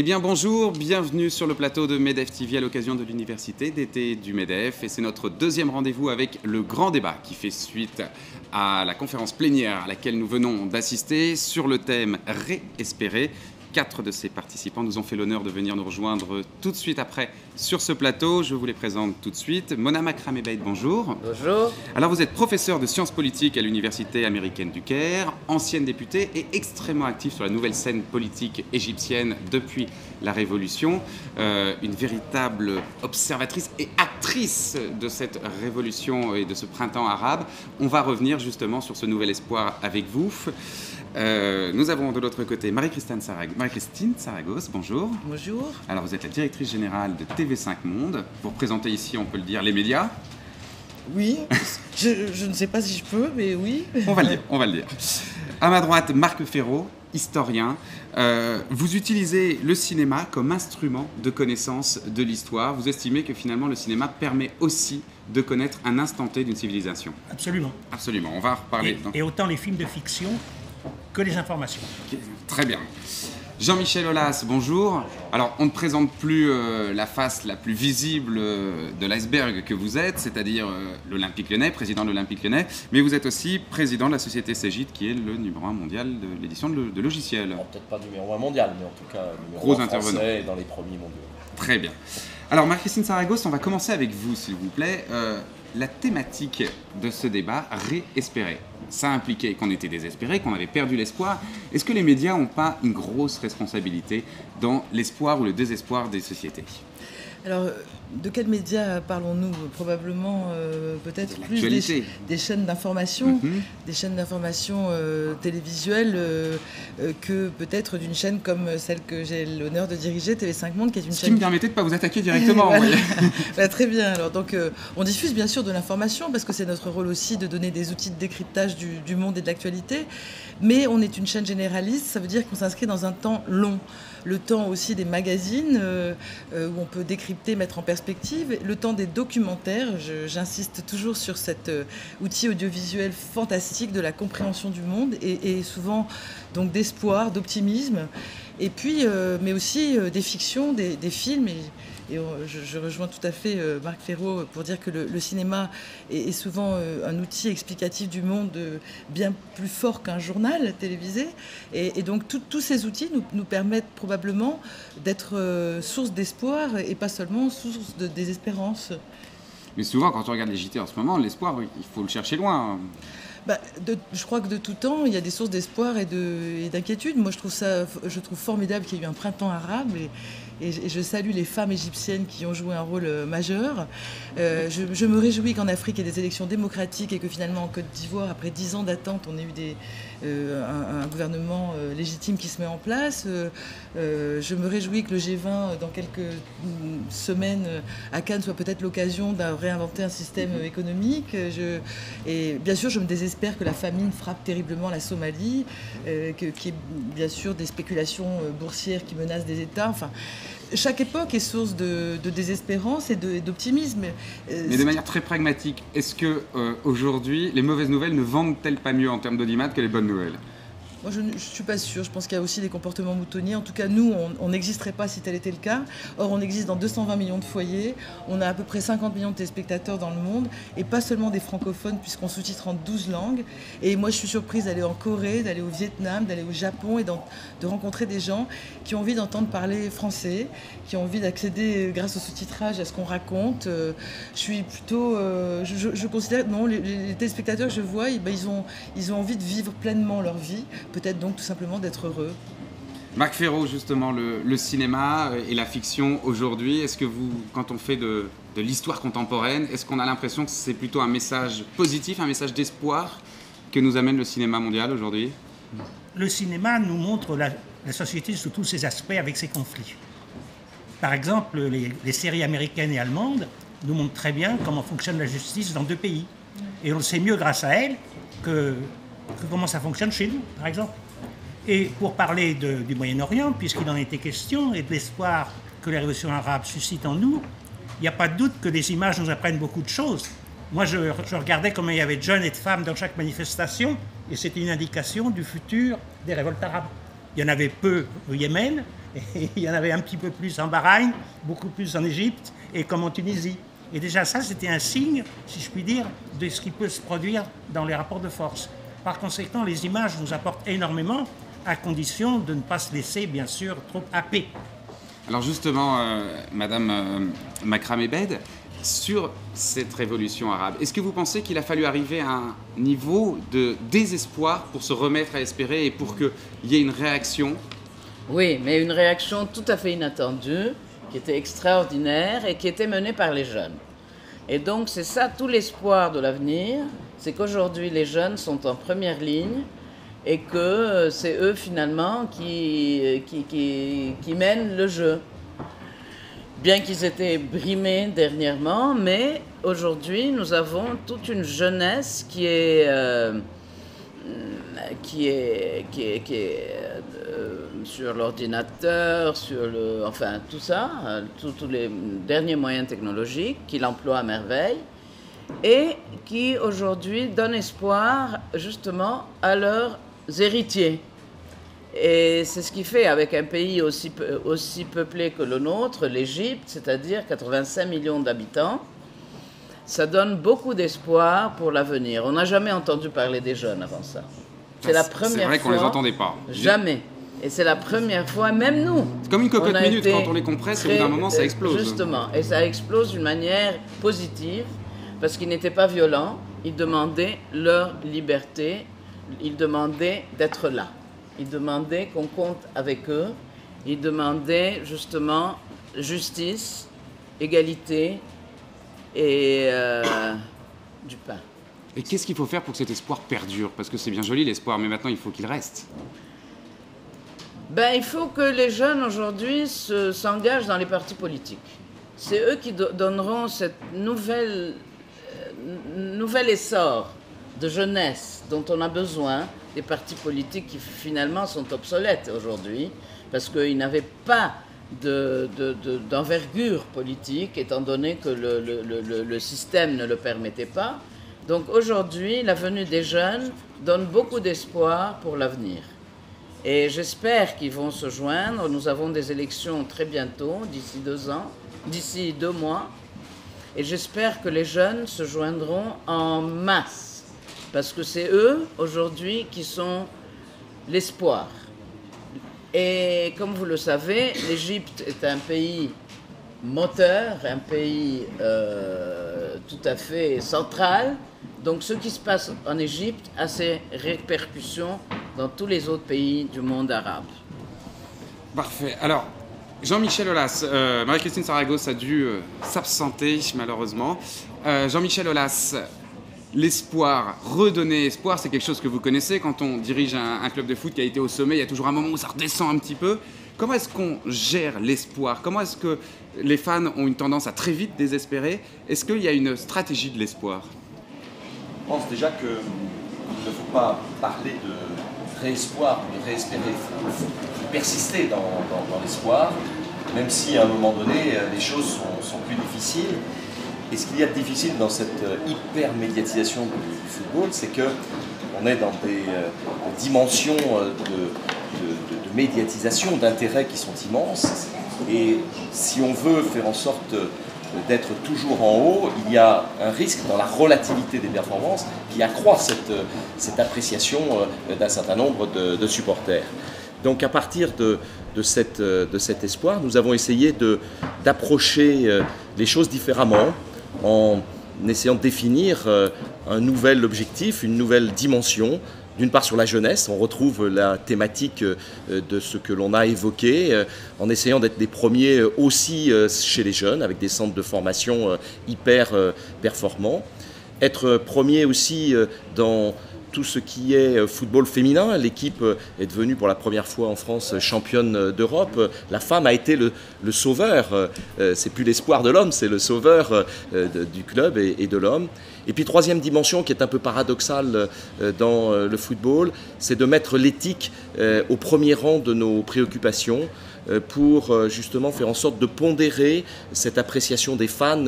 Eh bien bonjour, bienvenue sur le plateau de MEDEF TV à l'occasion de l'université d'été du MEDEF. Et c'est notre deuxième rendez-vous avec le grand débat qui fait suite à la conférence plénière à laquelle nous venons d'assister sur le thème Réespérer. 4 de ces participants nous ont fait l'honneur de venir nous rejoindre tout de suite après sur ce plateau. Je vous les présente tout de suite. Mona Makram-Ebeid, bonjour. Bonjour. Alors vous êtes professeur de sciences politiques à l'université américaine du Caire, ancienne députée et extrêmement active sur la nouvelle scène politique égyptienne depuis la Révolution. Une véritable observatrice et actrice de cette révolution et de ce printemps arabe. On va revenir justement sur ce nouvel espoir avec vous. Nous avons de l'autre côté Marie-Christine Saragos, bonjour. Bonjour. Alors vous êtes la directrice générale de TV5 Monde. Vous représentez ici, on peut le dire, les médias. Oui, je ne sais pas si je peux, mais oui. On va le dire. À ma droite, Marc Ferraud, historien. Vous utilisez le cinéma comme instrument de connaissance de l'histoire. Vous estimez que finalement le cinéma permet aussi de connaître un instant T d'une civilisation. Absolument. Absolument, on va en reparler. Et autant les films de fiction que les informations. Très bien. Jean-Michel Aulas, bonjour. Alors, on ne présente plus la face la plus visible de l'iceberg que vous êtes, c'est-à-dire l'Olympique Lyonnais, président de l'Olympique Lyonnais, mais vous êtes aussi président de la société Cegid, qui est le numéro 1 mondial de l'édition de logiciels. Bon, peut-être pas numéro 1 mondial, mais en tout cas Gros numéro 1 intervenant. français dans les premiers mondiaux. Très bien. Alors, Marie-Christine Saragos, on va commencer avec vous, s'il vous plaît. La thématique de ce débat, réespérer. Ça impliquait qu'on était désespérés, qu'on avait perdu l'espoir. Est-ce que les médias n'ont pas une grosse responsabilité dans l'espoir ou le désespoir des sociétés ? Alors, de quels médias parlons-nous? Probablement peut-être De plus des chaînes d'information, des chaînes d'information télévisuelles que peut-être d'une chaîne comme celle que j'ai l'honneur de diriger, TV5 Monde, qui est une Ce chaîne... qui me permettait de ne pas vous attaquer directement. Voilà. Vous voyez. Bah, très bien. Alors, donc, on diffuse bien sûr de l'information parce que c'est notre rôle aussi de donner des outils de décryptage du monde et de l'actualité. Mais on est une chaîne généraliste, ça veut dire qu'on s'inscrit dans un temps long. Le temps aussi des magazines où on peut décrypter, mettre en perspective. Le temps des documentaires, j'insiste toujours sur cet outil audiovisuel fantastique de la compréhension du monde et souvent donc d'espoir, d'optimisme. Et puis, mais aussi des fictions, des films. Et je rejoins tout à fait Marc Ferraud pour dire que le cinéma est souvent un outil explicatif du monde bien plus fort qu'un journal télévisé. Et donc tous ces outils nous permettent probablement d'être source d'espoir et pas seulement source de désespérance. Mais souvent, quand on regarde les JT en ce moment, l'espoir, il faut le chercher loin. Je crois que de tout temps, il y a des sources d'espoir et d'inquiétude. Moi, je trouve formidable qu'il y ait eu un printemps arabe et je salue les femmes égyptiennes qui ont joué un rôle majeur. Je me réjouis qu'en Afrique, il y ait des élections démocratiques et que finalement, en Côte d'Ivoire, après 10 ans d'attente, on ait eu un gouvernement légitime qui se met en place. Je me réjouis que le G20, dans quelques semaines, à Cannes, soit peut-être l'occasion de réinventer un système économique. Et bien sûr, je me désespère que la famine frappe terriblement la Somalie, qu'il y ait bien sûr des spéculations boursières qui menacent des États. Enfin, chaque époque est source de désespérance et d'optimisme. Mais de manière très pragmatique, est-ce que aujourd'hui, les mauvaises nouvelles ne vendent-elles pas mieux en termes d'audimat que les bonnes nouvelles ? Moi, je ne suis pas sûre. Je pense qu'il y a aussi des comportements moutonniers. En tout cas, nous, on n'existerait pas si tel était le cas. Or, on existe dans 220 millions de foyers. On a à peu près 50 millions de téléspectateurs dans le monde. Et pas seulement des francophones, puisqu'on sous-titre en 12 langues. Et moi, je suis surprise d'aller en Corée, d'aller au Vietnam, d'aller au Japon et de rencontrer des gens qui ont envie d'entendre parler français, qui ont envie d'accéder, grâce au sous-titrage, à ce qu'on raconte. Je suis plutôt... je considère... Non, les téléspectateurs que je vois, ils ont envie de vivre pleinement leur vie. Peut-être donc tout simplement d'être heureux. Marc Ferraud, justement, le cinéma et la fiction aujourd'hui, est-ce que vous, quand on fait de l'histoire contemporaine, est-ce qu'on a l'impression que c'est plutôt un message positif, un message d'espoir que nous amène le cinéma mondial aujourd'hui ? Le cinéma nous montre la société sous tous ses aspects avec ses conflits. Par exemple, les séries américaines et allemandes nous montrent très bien comment fonctionne la justice dans 2 pays. Et on le sait mieux grâce à elles que comment ça fonctionne chez nous, par exemple. Et pour parler du Moyen-Orient, puisqu'il en était question, et de l'espoir que les révolutions arabes suscitent en nous, il n'y a pas de doute que les images nous apprennent beaucoup de choses. Moi, je regardais comment il y avait de jeunes et de femmes dans chaque manifestation, et c'était une indication du futur des révoltes arabes. Il y en avait peu au Yémen, et il y en avait un petit peu plus en Bahreïn, beaucoup plus en Égypte et comme en Tunisie. Et déjà ça, c'était un signe, si je puis dire, de ce qui peut se produire dans les rapports de force. Par conséquent, les images nous apportent énormément, à condition de ne pas se laisser, bien sûr, trop happer. Alors justement, Madame Makram Ebed, sur cette révolution arabe, est-ce que vous pensez qu'il a fallu arriver à un niveau de désespoir pour se remettre à espérer et pour qu'il y ait une réaction? Oui, mais une réaction tout à fait inattendue, qui était extraordinaire et qui était menée par les jeunes. Et donc c'est ça tout l'espoir de l'avenir, c'est qu'aujourd'hui les jeunes sont en première ligne et que c'est eux finalement qui mènent le jeu. Bien qu'ils étaient brimés dernièrement, mais aujourd'hui nous avons toute une jeunesse qui est sur l'ordinateur, enfin tout ça, tous les derniers moyens technologiques qu'il emploie à merveille et qui aujourd'hui donnent espoir justement à leurs héritiers. Et c'est ce qui fait avec un pays aussi peuplé que le nôtre, l'Égypte, c'est-à-dire 85 millions d'habitants, ça donne beaucoup d'espoir pour l'avenir. On n'a jamais entendu parler des jeunes avant ça. C'est la première fois. C'est vrai qu'on ne les entendait pas. Jamais. Et c'est la première fois, même nous. C'est comme une cocotte minute, quand on les compresse, au bout d'un moment, ça explose. Justement, et ça explose d'une manière positive, parce qu'ils n'étaient pas violents, ils demandaient leur liberté, ils demandaient d'être là. Ils demandaient qu'on compte avec eux, ils demandaient justement justice, égalité et du pain. Et qu'est-ce qu'il faut faire pour que cet espoir perdure? Parce que c'est bien joli l'espoir, mais maintenant il faut qu'il reste. Ben, il faut que les jeunes aujourd'hui s'engagent dans les partis politiques. C'est eux qui donneront cette nouvel essor de jeunesse dont on a besoin, des partis politiques qui finalement sont obsolètes aujourd'hui, parce qu'ils n'avaient pas d'envergure politique, étant donné que le système ne le permettait pas. Donc aujourd'hui, la venue des jeunes donne beaucoup d'espoir pour l'avenir. Et j'espère qu'ils vont se joindre. Nous avons des élections très bientôt, d'ici 2 mois. Et j'espère que les jeunes se joindront en masse. Parce que c'est eux, aujourd'hui, qui sont l'espoir. Et comme vous le savez, l'Égypte est un pays moteur, un pays tout à fait central. Donc ce qui se passe en Égypte a ses répercussions dans tous les autres pays du monde arabe. Parfait. Alors, Jean-Michel Aulas, Marie-Christine Saragosse a dû s'absenter malheureusement. Jean-Michel Aulas, l'espoir, redonner espoir, c'est quelque chose que vous connaissez. Quand on dirige un club de foot qui a été au sommet, il y a toujours un moment où ça redescend un petit peu. Comment est-ce qu'on gère l'espoir? Comment est-ce que les fans ont une tendance à très vite désespérer? Est-ce qu'il y a une stratégie de l'espoir? Je pense déjà qu'il ne faut pas parler de réespoir, de réespérer. Il faut persister dans l'espoir, même si à un moment donné, les choses sont plus difficiles. Et ce qu'il y a de difficile dans cette hyper-médiatisation du football, c'est qu'on est dans des dimensions de médiatisation, d'intérêts qui sont immenses. Et si on veut faire en sorte d'être toujours en haut, il y a un risque dans la relativité des performances qui accroît cette appréciation d'un certain nombre de supporters. Donc à partir de cet espoir, nous avons essayé d'approcher les choses différemment en essayant de définir un nouvel objectif, une nouvelle dimension. D'une part sur la jeunesse, on retrouve la thématique de ce que l'on a évoqué, en essayant d'être des premiers aussi chez les jeunes, avec des centres de formation hyper performants. Être premier aussi dans tout ce qui est football féminin. L'équipe est devenue pour la première fois en France championne d'Europe. La femme a été le sauveur. C'est plus l'espoir de l'homme, c'est le sauveur du club et de l'homme. Et puis troisième dimension qui est un peu paradoxale dans le football, c'est de mettre l'éthique au premier rang de nos préoccupations. pour justement faire en sorte de pondérer cette appréciation des fans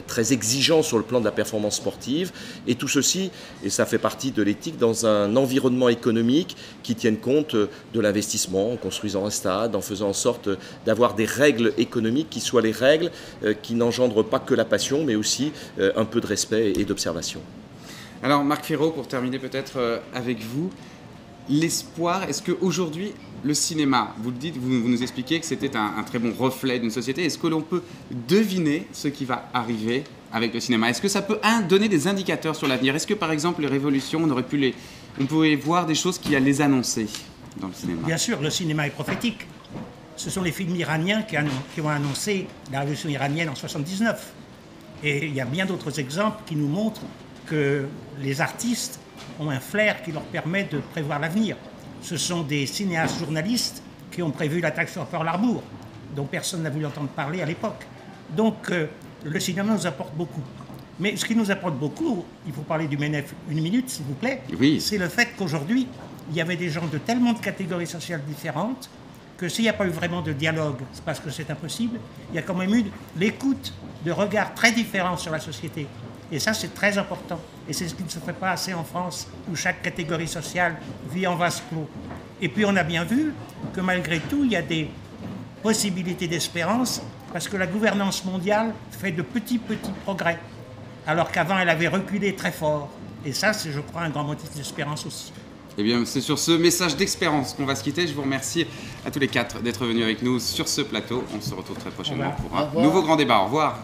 très exigeants sur le plan de la performance sportive. Et tout ceci, et ça fait partie de l'éthique, dans un environnement économique qui tienne compte de l'investissement, en construisant un stade, en faisant en sorte d'avoir des règles économiques qui soient les règles qui n'engendrent pas que la passion, mais aussi un peu de respect et d'observation. Alors Marc Fesneau, pour terminer peut-être avec vous, l'espoir, est-ce qu'aujourd'hui le cinéma, vous le dites, vous nous expliquez que c'était un très bon reflet d'une société, est-ce que l'on peut deviner ce qui va arriver avec le cinéma? Est-ce que ça peut donner des indicateurs sur l'avenir? Est-ce que par exemple les révolutions, on pouvait voir des choses qui allaient les annoncer dans le cinéma? Bien sûr, le cinéma est prophétique. Ce sont les films iraniens qui ont annoncé la révolution iranienne en 1979. Et il y a bien d'autres exemples qui nous montrent que les artistes ont un flair qui leur permet de prévoir l'avenir. Ce sont des cinéastes journalistes qui ont prévu l'attaque sur Pearl Harbor, dont personne n'a voulu entendre parler à l'époque. Donc le cinéma nous apporte beaucoup. Mais ce qui nous apporte beaucoup, il faut parler du MENEF une minute s'il vous plaît, oui. C'est le fait qu'aujourd'hui, il y avait des gens de tellement de catégories sociales différentes que s'il n'y a pas eu vraiment de dialogue, c'est parce que c'est impossible, il y a quand même eu l'écoute de regards très différents sur la société. Et ça, c'est très important. Et c'est ce qui ne se fait pas assez en France, où chaque catégorie sociale vit en vase clos. Et puis, on a bien vu que malgré tout, il y a des possibilités d'espérance, parce que la gouvernance mondiale fait de petits progrès, alors qu'avant, elle avait reculé très fort. Et ça, c'est, je crois, un grand motif d'espérance aussi. Eh bien, c'est sur ce message d'espérance qu'on va se quitter. Je vous remercie à tous les quatre d'être venus avec nous sur ce plateau. On se retrouve très prochainement pour un nouveau grand débat. Au revoir.